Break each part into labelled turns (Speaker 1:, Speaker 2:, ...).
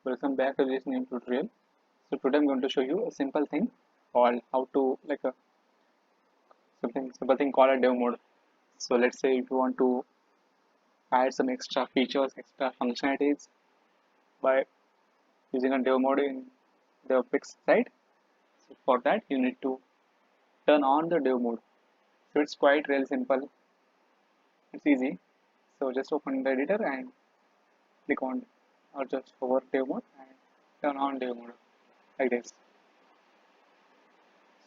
Speaker 1: Welcome back to this new tutorial. So today I'm going to show you a simple thing called how to like a something simple thing called a dev mode. So let's say if you want to add some extra features, extra functionalities by using a dev mode in the Pix site. So for that you need to turn on the dev mode. So it's quite real simple. It's easy. So just open the editor and click on or just hover dev mode and turn on dev mode like this.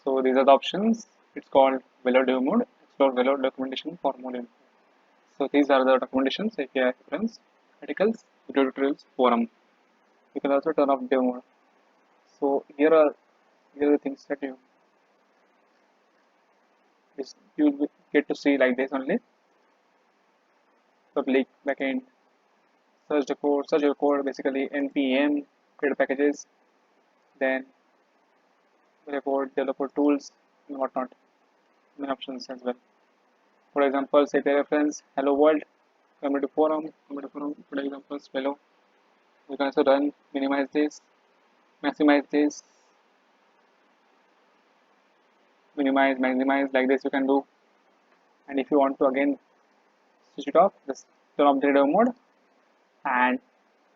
Speaker 1: So these are the options. It's called Velour Dev mode. Explore Velour documentation for more info. So these are the documentations, API reference, articles, video tutorials, forum. You can also turn off Dev mode. So here are the things that you get to see like this only. Public backend, search the code, basically npm, create packages, then report, developer tools, and whatnot. Many options as well. For example, say the reference hello world, community forum, for examples below. You can also run, minimize this, maximize this, minimize, maximize, like this you can do. And if you want to again switch it off, just turn off the radio mode, and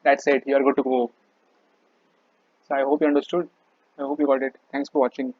Speaker 1: that's it, you are good to go. So I hope you understood. I hope you got it. Thanks for watching.